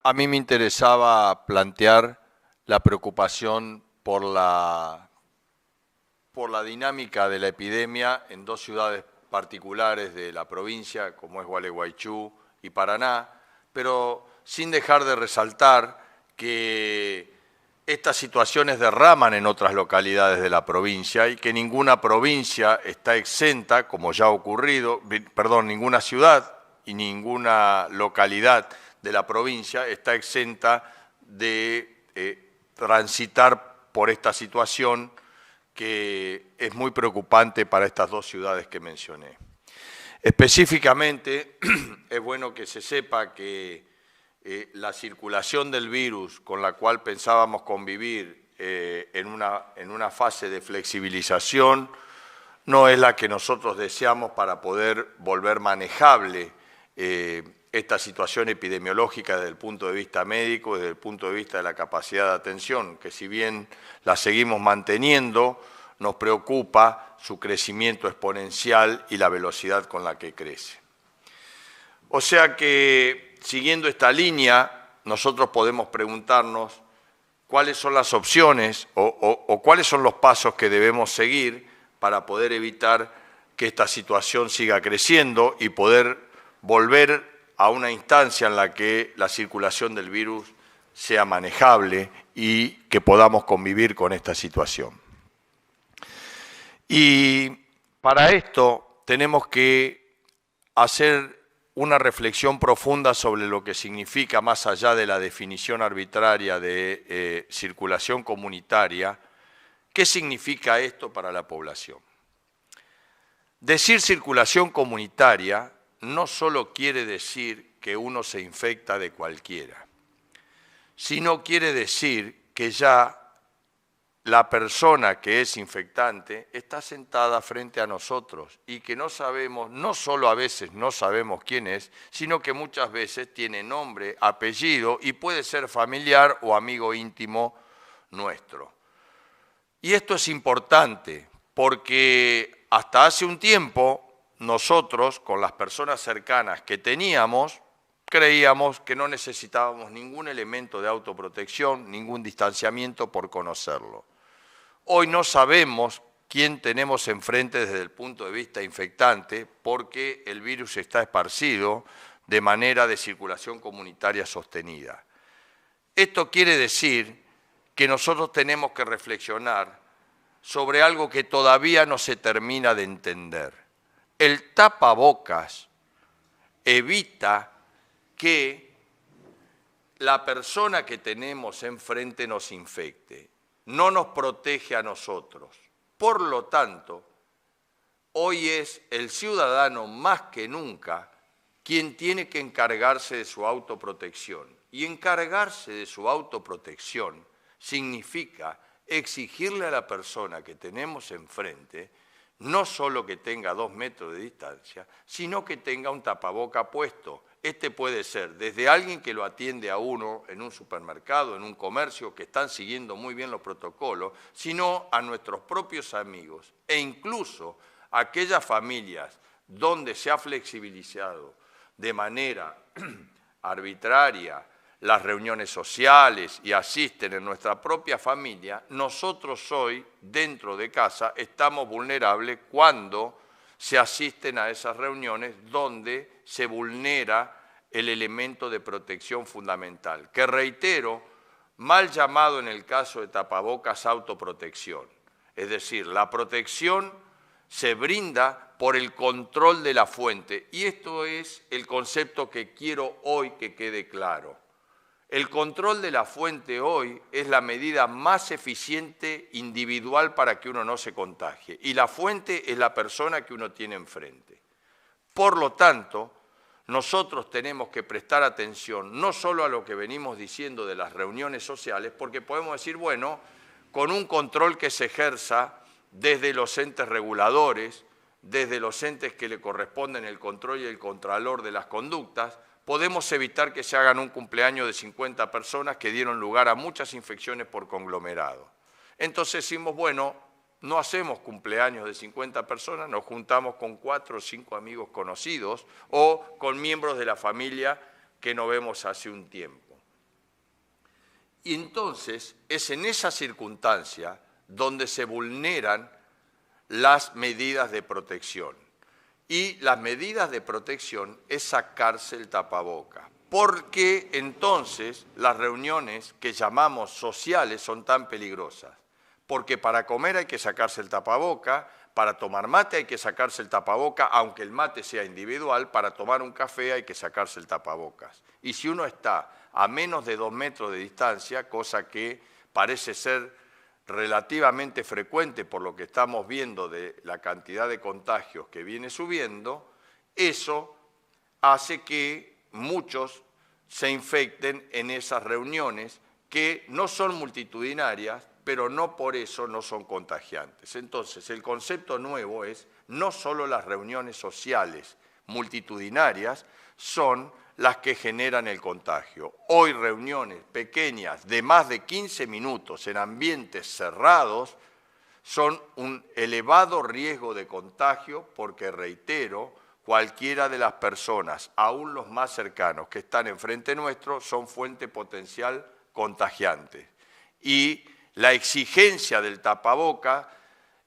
A mí me interesaba plantear la preocupación por la dinámica de la epidemia en dos ciudades particulares de la provincia, como es Gualeguaychú y Paraná, pero sin dejar de resaltar que estas situaciones derraman en otras localidades de la provincia y que ninguna provincia está exenta, como ya ha ocurrido, ninguna ciudad y ninguna localidad de la provincia está exenta de transitar por esta situación que es muy preocupante para estas dos ciudades que mencioné. Específicamente, es bueno que se sepa que la circulación del virus con la cual pensábamos convivir en una fase de flexibilización no es la que nosotros deseamos para poder volver manejable esta situación epidemiológica desde el punto de vista médico, desde el punto de vista de la capacidad de atención, que si bien la seguimos manteniendo, nos preocupa su crecimiento exponencial y la velocidad con la que crece. O sea que, siguiendo esta línea, nosotros podemos preguntarnos cuáles son las opciones o cuáles son los pasos que debemos seguir para poder evitar que esta situación siga creciendo y poder volver a una instancia en la que la circulación del virus sea manejable y que podamos convivir con esta situación. Y para esto tenemos que hacer una reflexión profunda sobre lo que significa, más allá de la definición arbitraria de circulación comunitaria, qué significa esto para la población. Decir circulación comunitaria no solo quiere decir que uno se infecta de cualquiera, sino quiere decir que ya la persona que es infectante está sentada frente a nosotros y que no sabemos, no solo a veces no sabemos quién es, sino que muchas veces tiene nombre, apellido y puede ser familiar o amigo íntimo nuestro. Y esto es importante porque hasta hace un tiempo nosotros, con las personas cercanas que teníamos, creíamos que no necesitábamos ningún elemento de autoprotección, ningún distanciamiento por conocerlo. Hoy no sabemos quién tenemos enfrente desde el punto de vista infectante porque el virus está esparcido de manera de circulación comunitaria sostenida. Esto quiere decir que nosotros tenemos que reflexionar sobre algo que todavía no se termina de entender. El tapabocas evita que la persona que tenemos enfrente nos infecte, no nos protege a nosotros. Por lo tanto, hoy es el ciudadano más que nunca quien tiene que encargarse de su autoprotección. Y encargarse de su autoprotección significa exigirle a la persona que tenemos enfrente no solo que tenga 2 metros de distancia, sino que tenga un tapaboca puesto. Este puede ser desde alguien que lo atiende a uno en un supermercado, en un comercio, que están siguiendo muy bien los protocolos, sino a nuestros propios amigos e incluso a aquellas familias donde se ha flexibilizado de manera arbitraria las reuniones sociales y asisten en nuestra propia familia, nosotros hoy, dentro de casa, estamos vulnerables cuando se asisten a esas reuniones donde se vulnera el elemento de protección fundamental, que reitero, mal llamado en el caso de tapabocas autoprotección. Es decir, la protección se brinda por el control de la fuente y esto es el concepto que quiero hoy que quede claro. El control de la fuente hoy es la medida más eficiente individual para que uno no se contagie. Y la fuente es la persona que uno tiene enfrente. Por lo tanto, nosotros tenemos que prestar atención no solo a lo que venimos diciendo de las reuniones sociales, porque podemos decir, bueno, con un control que se ejerza desde los entes reguladores, desde los entes que le corresponden el control y el contralor de las conductas, podemos evitar que se hagan un cumpleaños de 50 personas que dieron lugar a muchas infecciones por conglomerado. Entonces decimos, bueno, no hacemos cumpleaños de 50 personas, nos juntamos con 4 o 5 amigos conocidos o con miembros de la familia que no vemos hace un tiempo. Y entonces es en esa circunstancia donde se vulneran las medidas de protección. Y las medidas de protección es sacarse el tapaboca. ¿Por qué entonces las reuniones que llamamos sociales son tan peligrosas? Porque para comer hay que sacarse el tapaboca, para tomar mate hay que sacarse el tapaboca, aunque el mate sea individual, para tomar un café hay que sacarse el tapabocas. Y si uno está a menos de 2 metros de distancia, cosa que parece ser relativamente frecuente por lo que estamos viendo de la cantidad de contagios que viene subiendo, eso hace que muchos se infecten en esas reuniones que no son multitudinarias, pero no por eso no son contagiantes. Entonces, el concepto nuevo es no solo las reuniones sociales multitudinarias son las que generan el contagio. Hoy reuniones pequeñas de más de 15 minutos en ambientes cerrados son un elevado riesgo de contagio porque, reitero, cualquiera de las personas, aún los más cercanos que están enfrente nuestro, son fuente potencial contagiante. Y la exigencia del tapaboca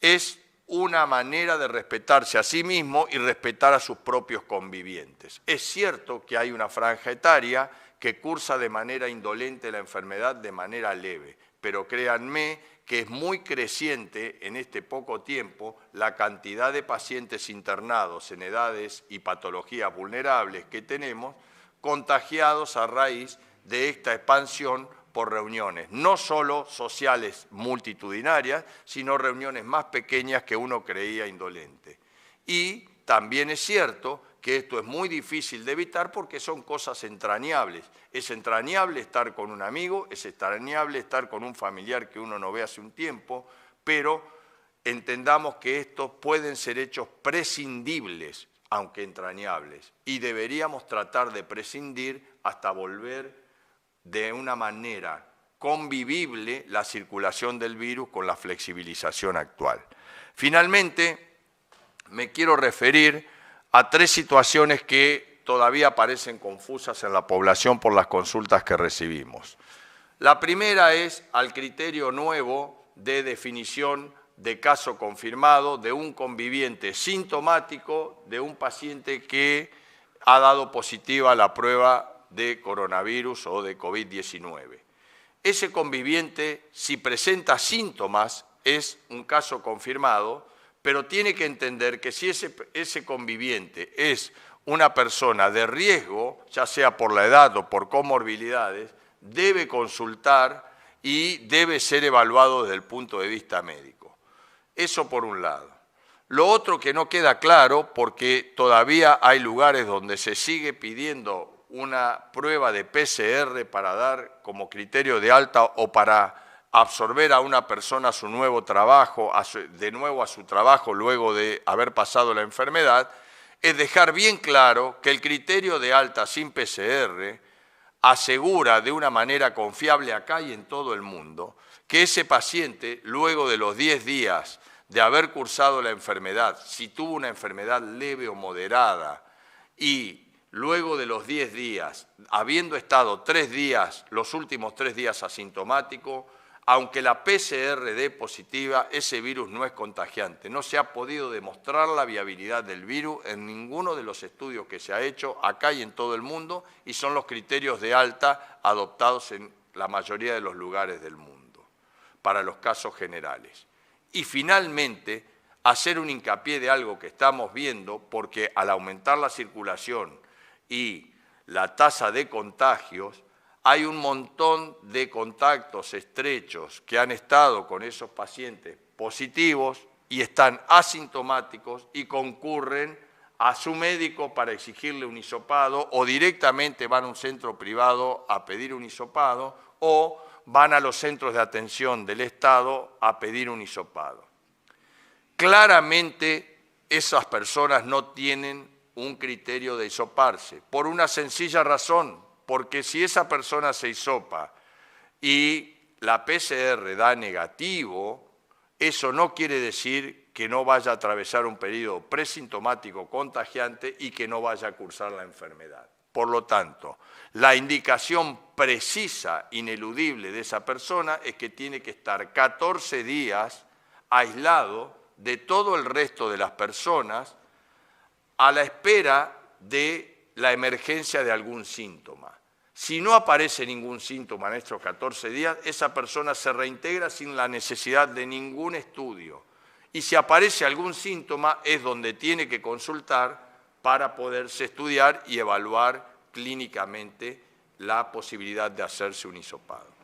es una manera de respetarse a sí mismo y respetar a sus propios convivientes. Es cierto que hay una franja etaria que cursa de manera indolente la enfermedad de manera leve, pero créanme que es muy creciente en este poco tiempo la cantidad de pacientes internados en edades y patologías vulnerables que tenemos, contagiados a raíz de esta expansión por reuniones, no solo sociales multitudinarias, sino reuniones más pequeñas que uno creía indolente. Y también es cierto que esto es muy difícil de evitar porque son cosas entrañables. Es entrañable estar con un amigo, es entrañable estar con un familiar que uno no ve hace un tiempo, pero entendamos que estos pueden ser hechos prescindibles, aunque entrañables, y deberíamos tratar de prescindir hasta volver de una manera convivible la circulación del virus con la flexibilización actual. Finalmente, me quiero referir a 3 situaciones que todavía parecen confusas en la población por las consultas que recibimos. La primera es al criterio nuevo de definición de caso confirmado de un conviviente sintomático de un paciente que ha dado positiva la prueba de coronavirus o de COVID-19. Ese conviviente, si presenta síntomas, es un caso confirmado, pero tiene que entender que si ese conviviente es una persona de riesgo, ya sea por la edad o por comorbilidades, debe consultar y debe ser evaluado desde el punto de vista médico. Eso por un lado. Lo otro que no queda claro, porque todavía hay lugares donde se sigue pidiendo una prueba de PCR para dar como criterio de alta o para absorber a una persona a su nuevo trabajo, de nuevo a su trabajo luego de haber pasado la enfermedad, es dejar bien claro que el criterio de alta sin PCR asegura de una manera confiable acá y en todo el mundo que ese paciente, luego de los 10 días de haber cursado la enfermedad, si tuvo una enfermedad leve o moderada, y luego de los 10 días, habiendo estado 3 días, los últimos 3 días asintomático, aunque la PCR dé positiva, ese virus no es contagiante. No se ha podido demostrar la viabilidad del virus en ninguno de los estudios que se ha hecho acá y en todo el mundo, y son los criterios de alta adoptados en la mayoría de los lugares del mundo, para los casos generales. Y finalmente, hacer un hincapié de algo que estamos viendo, porque al aumentar la circulación y la tasa de contagios, hay un montón de contactos estrechos que han estado con esos pacientes positivos y están asintomáticos y concurren a su médico para exigirle un hisopado o directamente van a un centro privado a pedir un hisopado o van a los centros de atención del Estado a pedir un hisopado. Claramente esas personas no tienen un criterio de hisoparse, por una sencilla razón, porque si esa persona se hisopa y la PCR da negativo, eso no quiere decir que no vaya a atravesar un periodo presintomático contagiante y que no vaya a cursar la enfermedad. Por lo tanto, la indicación precisa, ineludible de esa persona es que tiene que estar 14 días aislado de todo el resto de las personas a la espera de la emergencia de algún síntoma. Si no aparece ningún síntoma en estos 14 días, esa persona se reintegra sin la necesidad de ningún estudio. Y si aparece algún síntoma, es donde tiene que consultar para poderse estudiar y evaluar clínicamente la posibilidad de hacerse un hisopado.